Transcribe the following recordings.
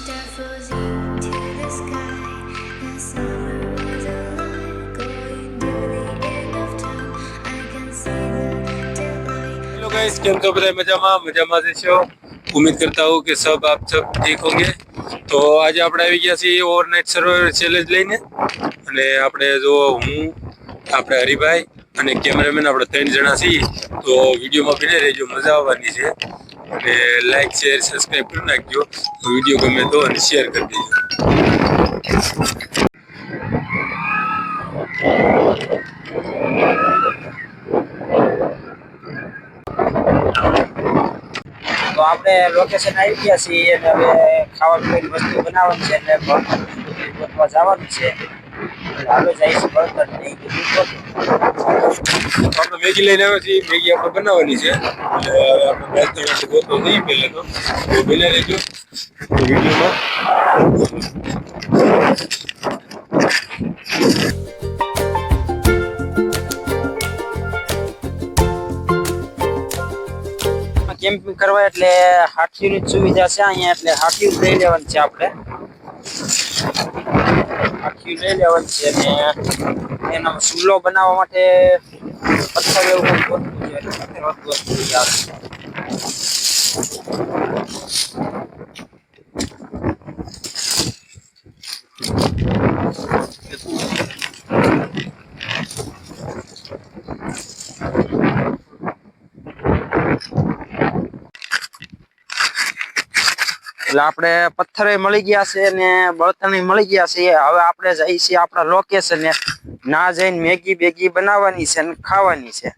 star falls into the sky. The summer was alive, going to the end of time. I can see the daylight. Hello guys, કેમ છો બધા? મજામાં જશો। ઉમ્મીદ કરતા હું કે सब आप सब ठीक होंगे। તો આજે આપણે આવી ગયા છીએ ઓવરનાઇટ સર્વાઈવલ ચેલેન્જ લઈને, અને આપણે જો હું, આપણે હરિભાઈ અને કેમેરામેન આપણે 3 જણા છીએ। તો વિડીયોમાં બને રહેજો, મજા આવવાની છે। અને લાઈક શેર સબસ્ક્રાઈબ કરી નાખજો, વિડીયો ગમે તો અને શેર કરી દેજો। તો આપણે લોકેશન આવી ગયા છીએ અને હવે ખાવા પીવાની વસ્તુ બનાવવાની છે એટલે ગોતવા જવાનું છે। હાલો જઈશું બળતણ નહીં કીધું આપણે મેગી લઈને આવ્યા છીએ, મેગી આપણે બનાવવાની છે। એટલે આપણે બળતણ ગોતો નહીં પહેલા તો બને રહેજો વિડીયોમાં। કેમ્પિંગ કરવા એટલે હાથીની સુવિધા છે અહીંયા, એટલે હાથી લઈ લેવાની છે આપણે। હાથી લઈ લેવાની છે અને એનો ચૂલો બનાવવા માટે પથ્થર એવું કંઈક ગોતવું છે, એટલે પથ્થર ગોતવું છે આપણે। એટલે આપણે પથ્થરે મળી ગયા છે અને બળતણ મળી ગયા છે। હવે આપણે જઈએ છીએ આપણા લોકેશને, ના જઈને મેગી બેગી બનાવવાની છે અને ખાવાની છે।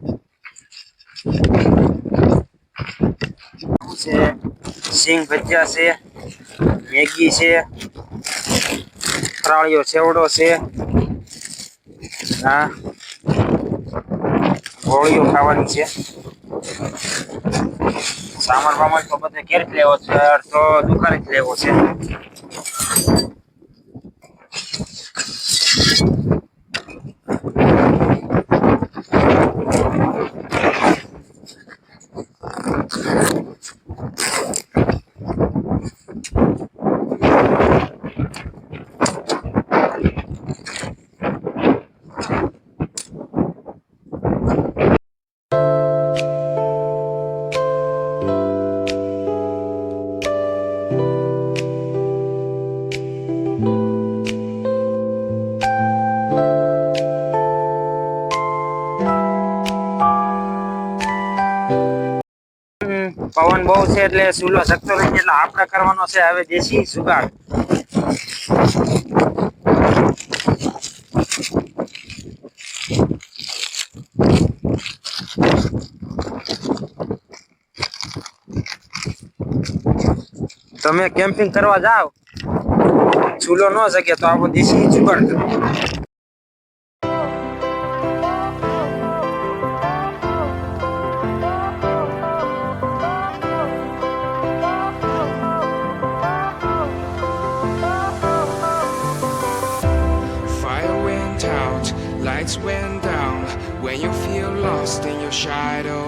સિંગ ભજીયા છે, મેગી છે, ફરાળીયો સેવડો છે, હા ગોળીઓ ખાવાની છે। સામાન વામાન તો બધે ઘેર જ લેવો છે, તો દુકાને જ લેવો છે। પવન બહુ છે એટલે ચૂલો શકતો નથી, એટલે આપણે કરવાનો છે હવે દેશી જુગાડ। તમે કેમ્પિંગ કરવા જાઓ, ચૂલો ન શકે તો આપણો દેશી જુગાડ કરો। Lights went down when you feel lost in your shadow.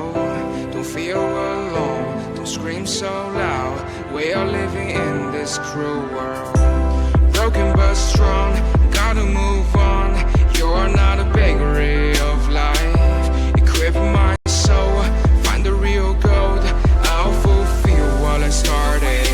Don't feel alone, don't scream so loud. We are living in this cruel world. Broken but strong, gotta move on. You're not a bakery of life. Equip my soul, find the real gold. I'll fulfill what I started.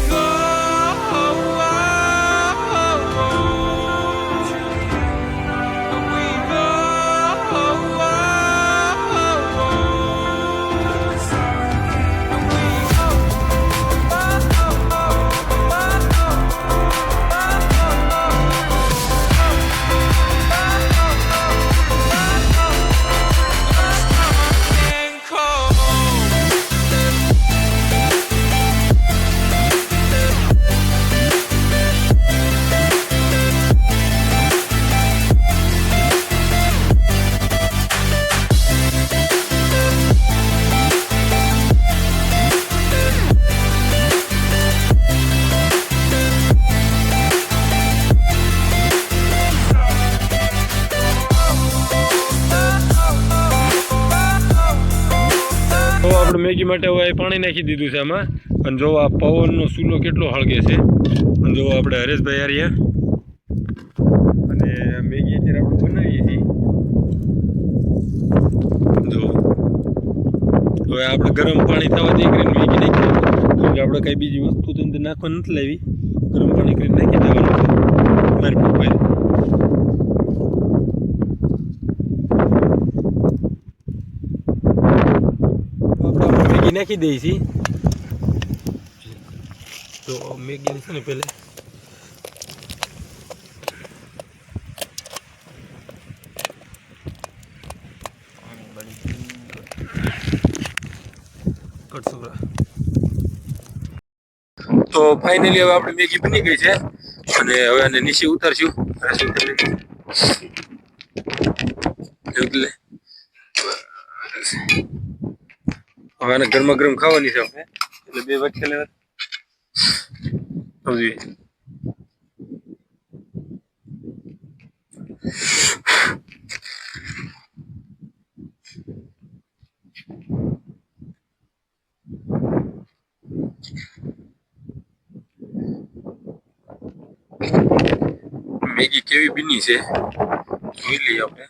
આપણે Maggi માટે હવે પાણી નાખી દીધું છે આમાં, અને જો આ પવનનો ચૂલો કેટલો હળગે છે, અને જો આપણે હરેશભાઈ આર્યા અને મેગી અત્યારે આપણે બનાવીએ છીએ જો હવે આપણે ગરમ પાણી થવા દઈ કરીને મેગી નાખી એટલે આપણે કઈ બીજી વસ્તુ તો અંદર નાખવા નથી લાવી ગરમ પાણી કરીને નાખી દેવાનું છે મારી પપ્પાએ આપણે મેગી નાખી દઈએ છીએ તો મેગી છે ને પહેલે તો ફાઇનલી હવે આપણી મેગી બની ગઈ છે અને હવે આને નીચે ઉતારશું એટલે હવે આને ગરમા ગરમ ખાવાની છે આપણે એટલે 2 વાટકા લેવા સમજી મેગી કેવી બની છે જોઈ લઈએ આપણે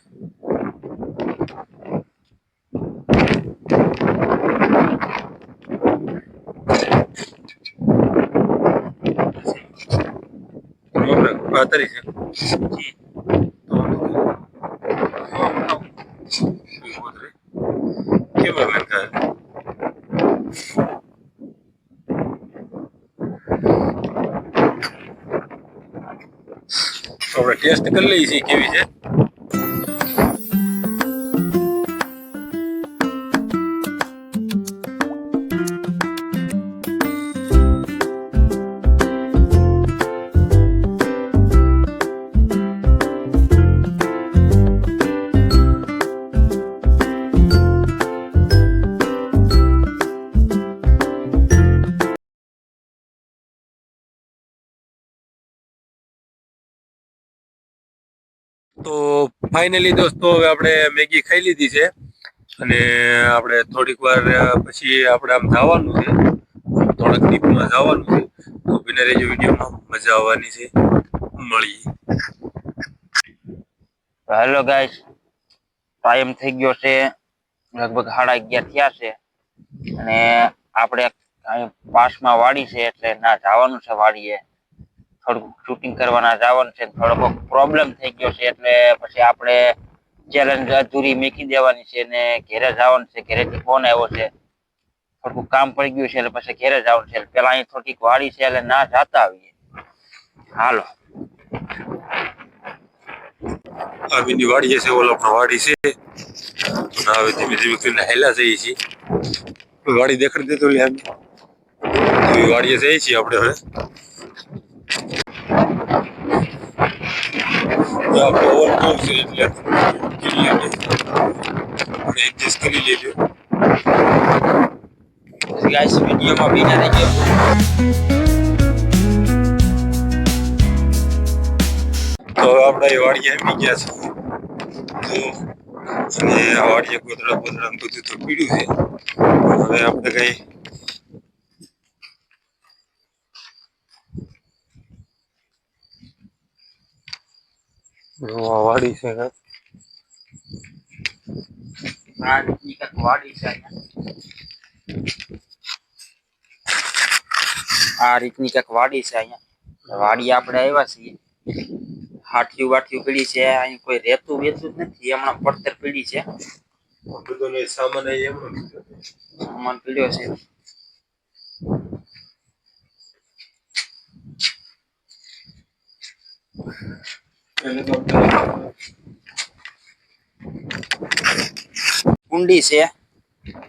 પાતળી છે કેવા લાગે આપણે ટેસ્ટ કરી લઈએ છીએ કેવી છે તો ફાઇનલી દોસ્તો હવે આપણે મેગી ખાઈ લીધી છે અને આપણે થોડીક વાર પછી આપણે આમ જવાનું છે થોડાક ડીપમાં જવાનું છે તો બને રહેજો વિડીયોમાં મજા આવવાની છે મળીએ હેલો ગાઈસ, ટાઈમ થઈ ગયો છે લગભગ 11:30 થયા છે અને આપણે પાસમાં વાડી છે એટલે ના જવાનું છે વાડીએ થોડુંક શૂટિંગ કરવાના જવાનું છે થોડોક પ્રોબ્લેમ થઈ ગયો છે એટલે પછી આપણે ચેલેન્જ અધૂરી મૂકી દેવાની છે ને ઘરે જવાનું છે ઘરેથી ફોન આવ્યો છે થોડુંક કામ પડી ગયું છે એટલે પછી ઘરે જવાનું છે પેલા અહીં થોડીક વાડી છે એટલે ના જાતા આવીએ હાલો આવીની વાડી છે ઓલા પણ વાડી છે હવે ધીમે ધીમે કરીને હેલા જઈએ છીએ વાડી દેખાડી દેતો લે આવી વાડીએ જઈએ છીએ આપણે હવે ઓવરફ્લો છે એટલે એડજસ્ટ કરી લેજો ગાઈસ વિડીયોમાં બિના રહેજો તો આપણે એ વાડીએ આવી ગયા છે તો અને આ વાડીએ ગોદડા બોદડા બધું તો પીડ્યું છે હવે આપણે કઈ વાડી છે આ રીતની કંઈક વાડી છે અહીંયા આ રીતની કંઈક વાડી છે અહીંયા વાડી આપણે આવ્યા છીએ હાઠિયું વાઠિયું પડી છે અહીં કોઈ રહેતું બેતું જ નથી હમણાં પડતર પડી છે બધોને સામાન એમ સામાન પીડ્યો છે કુંડી છે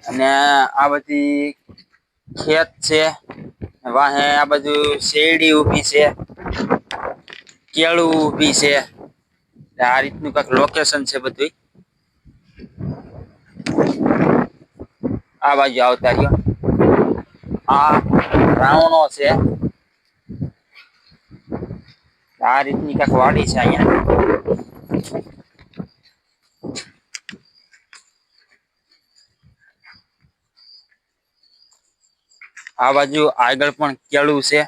અને આ બધી ખેત છે વાહે આ બધું શેરડી ઊભી છે કેળું ઊભી છે આ રીતનું કંઈક લોકેશન છે બધું આ બાજુ આવતા રહ્યો આ રાવણો છે આ રીતની કંઈક વાડી છે અહીંયા આ બાજુ આગળ પણ કેળું છે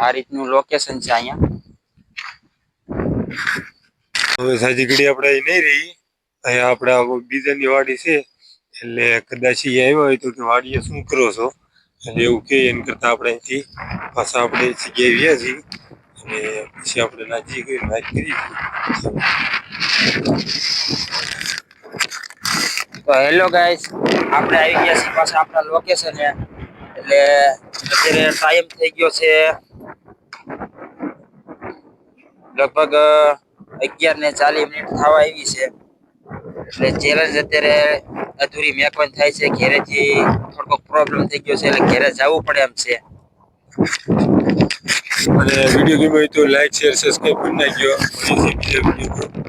આ રીતનું લોકેશન છે અહીંયા. હવે સાજી ઘડી આપણે અહીં નહીં રહી. અહીંયા આપણે આ બીજાની વાડી છે એટલે કદાચ ઈ આવ્યા હોય તો કે વાડીએ શું કરો છો એટલે એવું કે એના કરતા આપણે અહીંથી પાછા આપણે જગ્યાએ વ્યા છીએ અને પછી આપણે નાજી કરી નાચ કરી. તો હેલો ગાઈસ, આપણે આવી ગયા છીએ પાછા આપણા લોકેશને. એટલે અત્યારે ટાઈમ થઈ ગયો છે લગભગ 11:40 થવા આવી છે. એટલે ચેલેન્જ અત્યારે અધૂરી મેકવાની થાય છે. ઘેરેથી થોડોક પ્રોબ્લેમ થઈ ગયો છે એટલે ઘેરે જવું પડે એમ છે. અને વિડીયો ગમ્યો હોય તો લાઈક શેર સબસ્ક્રાઈબ કરી નાખજો. મળીએ છીએ બીજા વિડીયો.